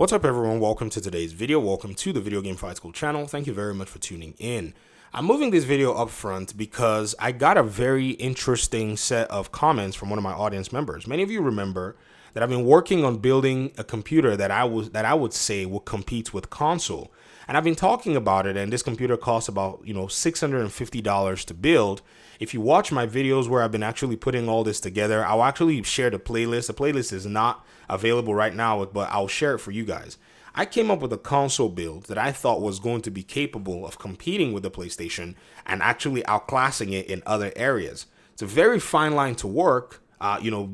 What's up, everyone? Welcome to today's video. Welcome to the Video Game Fight School channel. Thank you very much for tuning in. I'm moving this video up front because I got a very interesting set of comments from one of my audience members. Many of you remember that I've been working on building a computer that I would say will compete with console. And I've been talking about it, and this computer costs about, $650 to build. If you watch my videos where I've been actually putting all this together, I'll actually share the playlist. The playlist is not available right now, but I'll share it for you guys. I came up with a console build that I thought was going to be capable of competing with the PlayStation and actually outclassing it in other areas. It's a very fine line to work,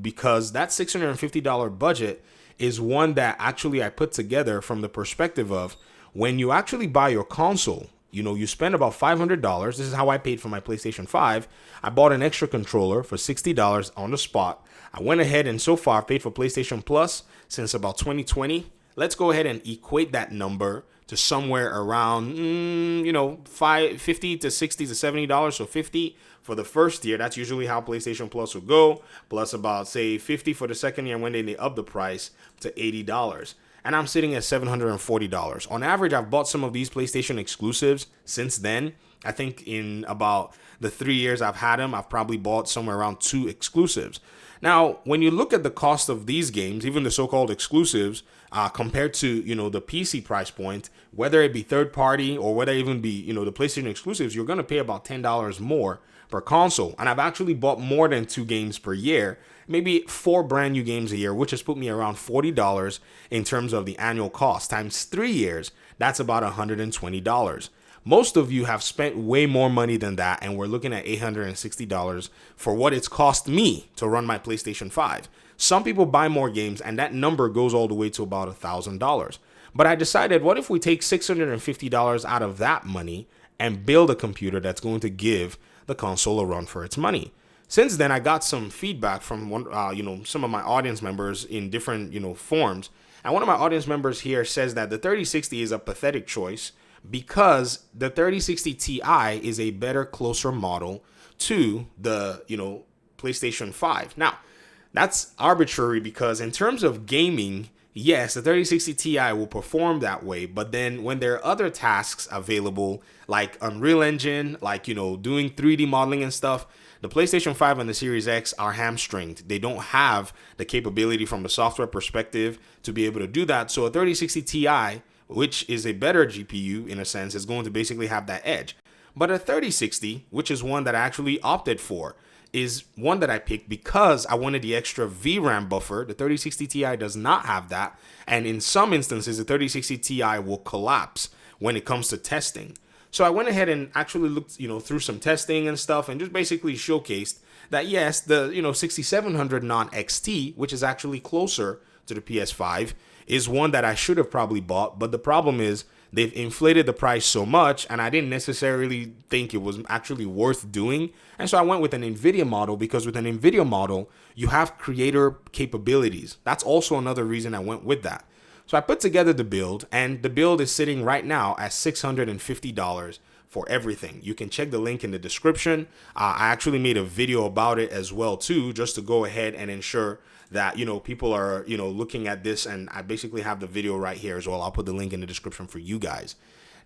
because that $650 budget is one that actually I put together from the perspective of when you actually buy your console. You spend about $500. This is how I paid for my PlayStation 5. I bought an extra controller for $60 on the spot. I went ahead and so far paid for PlayStation Plus since about 2020. Let's go ahead and equate that number to somewhere around, $50 to $60 to $70. So $50 for the first year. That's usually how PlayStation Plus will go. Plus about, say, $50 for the second year when they up the price to $80. And I'm sitting at $740. On average, I've bought some of these PlayStation exclusives since then. I think in about the 3 years I've had them, I've probably bought somewhere around 2 exclusives. Now, when you look at the cost of these games, even the so-called exclusives, compared to, the PC price point, whether it be third party or whether it even be, the PlayStation exclusives, you're going to pay about $10 more per console. And I've actually bought more than 2 games per year, maybe 4 brand new games a year, which has put me around $40 in terms of the annual cost. Times 3 years, that's about $120. Most of you have spent way more money than that, and we're looking at $860 for what it's cost me to run my PlayStation 5. Some people buy more games, and that number goes all the way to about $1,000. But I decided, what if we take $650 out of that money and build a computer that's going to give the console a run for its money? Since then, I got some feedback from some of my audience members in different forms, and one of my audience members here says that the 3060 is a pathetic choice because the 3060 Ti is a better, closer model to the PlayStation 5. Now, that's arbitrary because in terms of gaming, yes, the 3060 Ti will perform that way, but then when there are other tasks available like Unreal Engine, like doing 3D modeling and stuff, the PlayStation 5 and the Series X are hamstringed. They don't have the capability from the software perspective to be able to do that. So a 3060 Ti, which is a better GPU in a sense, is going to basically have that edge. But a 3060, which is one that I actually opted for, is one that I picked because I wanted the extra VRAM buffer. The 3060 Ti does not have that. And in some instances, the 3060 Ti will collapse when it comes to testing. So I went ahead and actually looked, through some testing and stuff and just basically showcased that, yes, the, 6700 non-XT, which is actually closer to the PS5, is one that I should have probably bought. But the problem is they've inflated the price so much, and I didn't necessarily think it was actually worth doing. And so I went with an NVIDIA model because with an NVIDIA model, you have creator capabilities. That's also another reason I went with that. So I put together the build, and the build is sitting right now at $650 for everything. You can check the link in the description. I actually made a video about it as well too, just to go ahead and ensure that people are looking at this, and I basically have the video right here as well. I'll put the link in the description for you guys.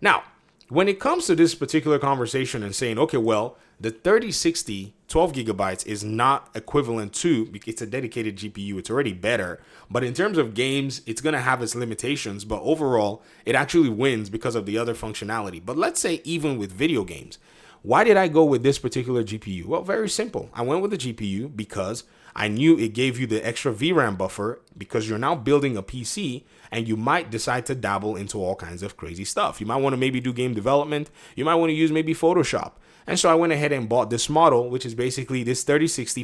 Now, when it comes to this particular conversation and saying, okay, well, the 3060 12 gigabytes is not equivalent to, it's a dedicated GPU, it's already better, but in terms of games, it's going to have its limitations, but overall, it actually wins because of the other functionality. But let's say even with video games, why did I go with this particular GPU? Well, very simple. I went with the GPU because I knew it gave you the extra VRAM buffer because you're now building a PC and you might decide to dabble into all kinds of crazy stuff. You might want to maybe do game development. You might want to use maybe Photoshop. And so I went ahead and bought this model, which is basically this 3060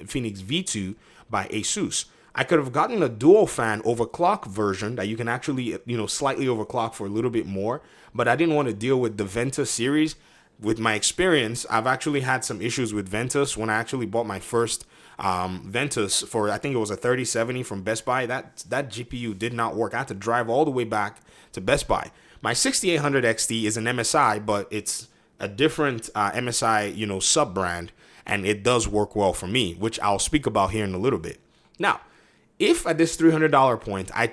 Phoenix V2 by ASUS. I could have gotten a dual fan overclock version that you can actually, slightly overclock for a little bit more, but I didn't want to deal with the Ventus series. With my experience, I've actually had some issues with Ventus. When I actually bought my first Ventus for, I think it was a 3070 from Best Buy, that GPU did not work. I had to drive all the way back to Best Buy. My 6800 XT is an MSI, but it's a different MSI, sub brand, and it does work well for me, which I'll speak about here in a little bit. Now, if at this $300 point, I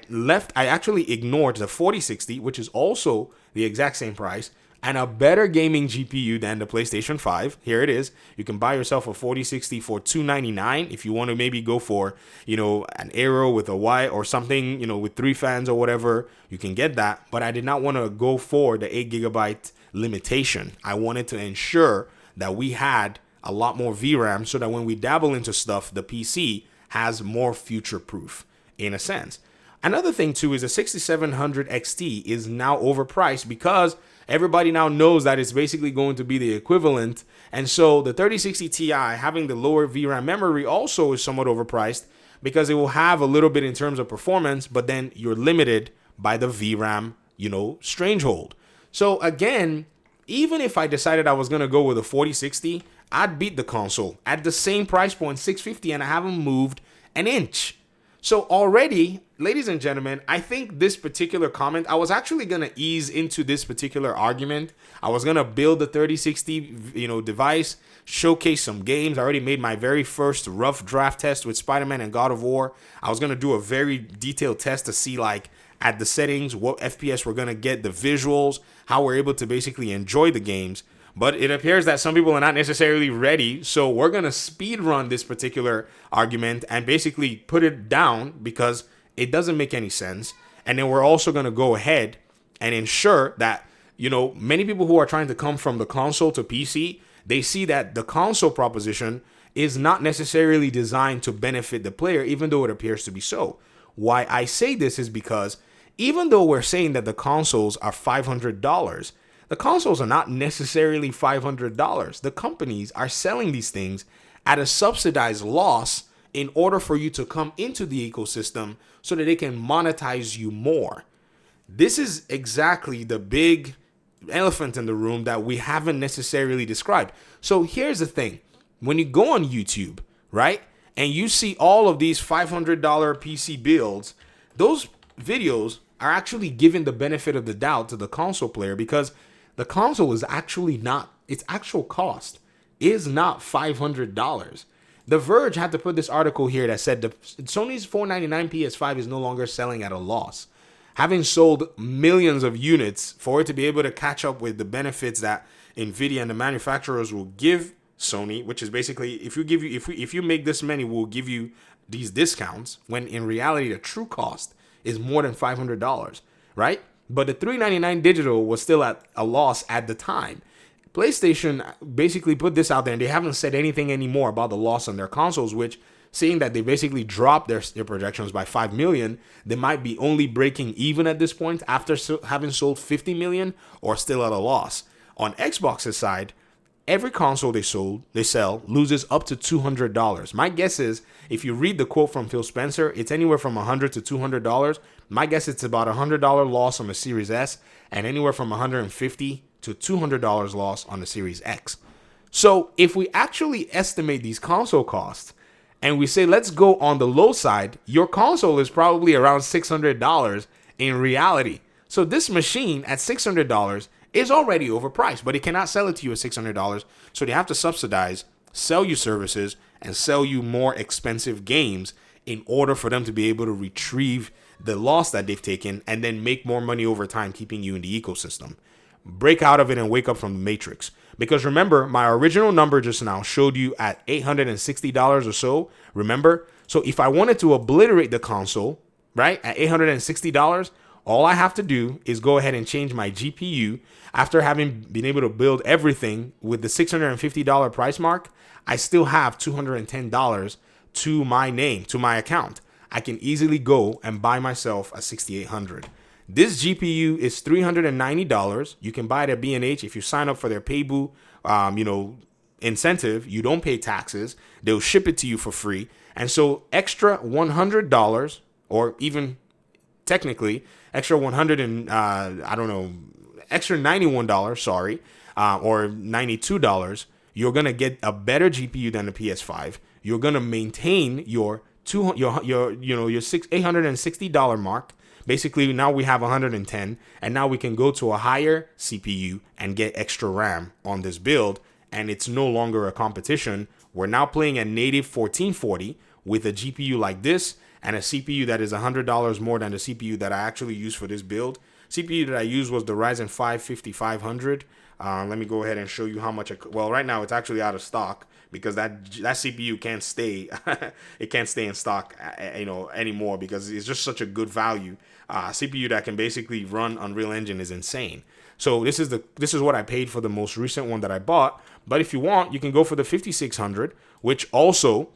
actually ignored the 4060, which is also the exact same price, and a better gaming GPU than the PlayStation 5. Here it is. You can buy yourself a 4060 for $299 if you want to maybe go for, an Aero with a Y or something, with 3 fans or whatever. You can get that. But I did not want to go for the 8 gigabyte limitation. I wanted to ensure that we had a lot more VRAM so that when we dabble into stuff, the PC has more future proof in a sense. Another thing too is the 6700 XT is now overpriced because everybody now knows that it's basically going to be the equivalent. And so the 3060 Ti having the lower VRAM memory also is somewhat overpriced because it will have a little bit in terms of performance, but then you're limited by the VRAM, stranglehold. So again, even if I decided I was going to go with a 4060, I'd beat the console at the same price point, $650, and I haven't moved an inch. So already, ladies and gentlemen, I think this particular comment, I was actually going to ease into this particular argument. I was going to build the 3060, device, showcase some games. I already made my very first rough draft test with Spider-Man and God of War. I was going to do a very detailed test to see at the settings, what FPS we're going to get, the visuals, how we're able to basically enjoy the games. But it appears that some people are not necessarily ready. So we're going to speed run this particular argument and basically put it down because it doesn't make any sense. And then we're also going to go ahead and ensure that, many people who are trying to come from the console to PC, they see that the console proposition is not necessarily designed to benefit the player, even though it appears to be so. Why I say this is because even though we're saying that the consoles are $500, the consoles are not necessarily $500. The companies are selling these things at a subsidized loss in order for you to come into the ecosystem so that they can monetize you more. This is exactly the big elephant in the room that we haven't necessarily described. So here's the thing. When you go on YouTube, right, and you see all of these $500 PC builds, those videos are actually giving the benefit of the doubt to the console player because the console is actually not, its actual cost is not $500. The Verge had to put this article here that said the Sony's $499 PS5 is no longer selling at a loss, having sold millions of units for it to be able to catch up with the benefits that Nvidia and the manufacturers will give Sony, which is basically if you make this many, we'll give you these discounts, when in reality the true cost is more than $500, right? But the $399 digital was still at a loss at the time. PlayStation basically put this out there, and they haven't said anything anymore about the loss on their consoles, which, seeing that they basically dropped their projections by 5 million, they might be only breaking even at this point after having sold 50 million or still at a loss. On Xbox's side, every console they sell loses up to $200. My guess is, if you read the quote from Phil Spencer, it's anywhere from $100 to $200. My guess it's about $100 loss on the Series S and anywhere from $150 to $200 loss on the Series X. So if we actually estimate these console costs and we say, let's go on the low side, your console is probably around $600 in reality. So this machine at $600 is already overpriced, but it cannot sell it to you at $600. So they have to subsidize, sell you services, and sell you more expensive games in order for them to be able to retrieve the loss that they've taken and then make more money over time, keeping you in the ecosystem. Break out of it and wake up from the matrix. Because remember, my original number just now showed you at $860 or so. Remember? So if I wanted to obliterate the console, right, at $860, all I have to do is go ahead and change my GPU. After having been able to build everything with the $650 price mark, I still have $210 to my name, to my account. I can easily go and buy myself a 6800. This GPU is $390. You can buy it at B&H. If you sign up for their Paybu, incentive, you don't pay taxes. They'll ship it to you for free. And so extra $100, or even technically extra extra $91, or $92, you're going to get a better GPU than the PS5. You're going to maintain your $860 mark. Basically, now we have 110, and now we can go to a higher CPU and get extra RAM on this build, and it's no longer a competition. We're now playing at native 1440 with a GPU like this, and a CPU that is $100 more than the CPU that I actually use for this build. CPU that I used was the Ryzen 5 5500. Let me go ahead and show you how much. Well, right now it's actually out of stock because that CPU can't stay. It can't stay in stock, anymore because it's just such a good value. CPU that can basically run Unreal Engine is insane. So this is what I paid for the most recent one that I bought. But if you want, you can go for the 5600, which also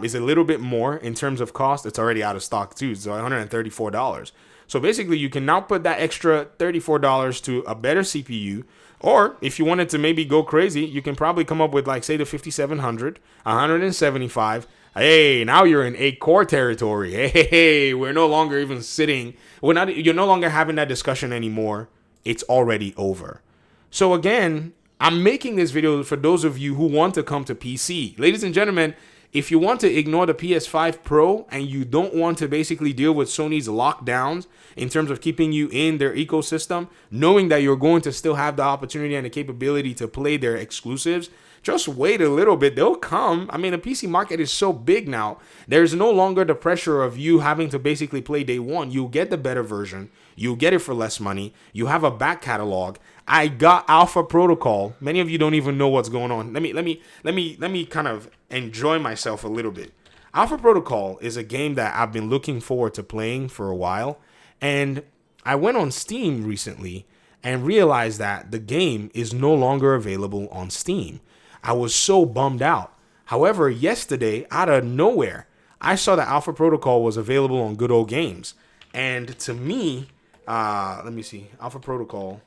is a little bit more in terms of cost. It's already out of stock too. It's $134. So basically, you can now put that extra $34 to a better CPU. Or if you wanted to maybe go crazy, you can probably come up with, like, say, the 5700, 175. Hey, now you're in 8-core territory. Hey, we're no longer even sitting. You're no longer having that discussion anymore. It's already over. So again, I'm making this video for those of you who want to come to PC. Ladies and gentlemen, if you want to ignore the PS5 Pro and you don't want to basically deal with Sony's lockdowns in terms of keeping you in their ecosystem, knowing that you're going to still have the opportunity and the capability to play their exclusives, just wait a little bit. They'll come. I mean, the PC market is so big now. There's no longer the pressure of you having to basically play day one. You'll get the better version. You'll get it for less money. You have a back catalog. I got Alpha Protocol. Many of you don't even know what's going on. Let me kind of enjoy myself a little bit. Alpha Protocol is a game that I've been looking forward to playing for a while, and I went on Steam recently and realized that the game is no longer available on Steam. I was so bummed out. However, yesterday, out of nowhere, I saw that Alpha Protocol was available on Good Old Games. And to me, let me see, Alpha Protocol.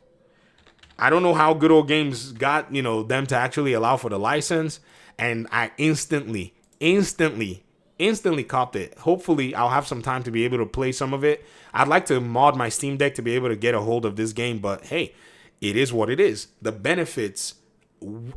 I don't know how Good Old Games got, them to actually allow for the license. And I instantly copped it. Hopefully, I'll have some time to be able to play some of it. I'd like to mod my Steam Deck to be able to get a hold of this game. But hey, it is what it is. The benefits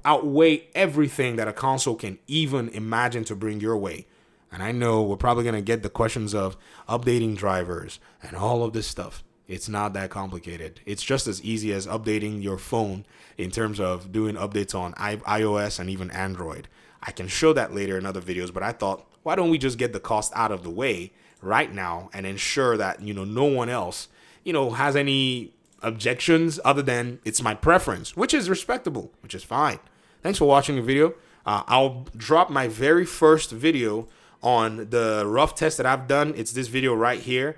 outweigh everything that a console can even imagine to bring your way. And I know we're probably going to get the questions of updating drivers and all of this stuff. It's not that complicated. It's just as easy as updating your phone in terms of doing updates on iOS and even Android. I can show that later in other videos, but I thought, why don't we just get the cost out of the way right now and ensure that, no one else, has any objections other than it's my preference, which is respectable, which is fine. Thanks for watching the video. I'll drop my very first video on the rough test that I've done. It's this video right here.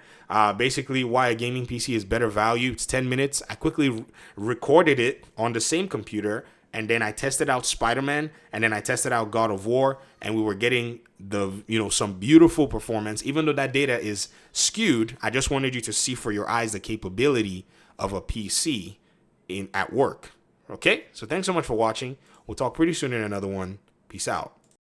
Basically why a gaming PC is better value. It's 10 minutes. I quickly recorded it on the same computer, and then I tested out Spider-Man, and then I tested out God of War, and we were getting some beautiful performance. Even though that data is skewed, I just wanted you to see for your eyes the capability of a PC at work. Okay? So thanks so much for watching. We'll talk pretty soon in another one. Peace out.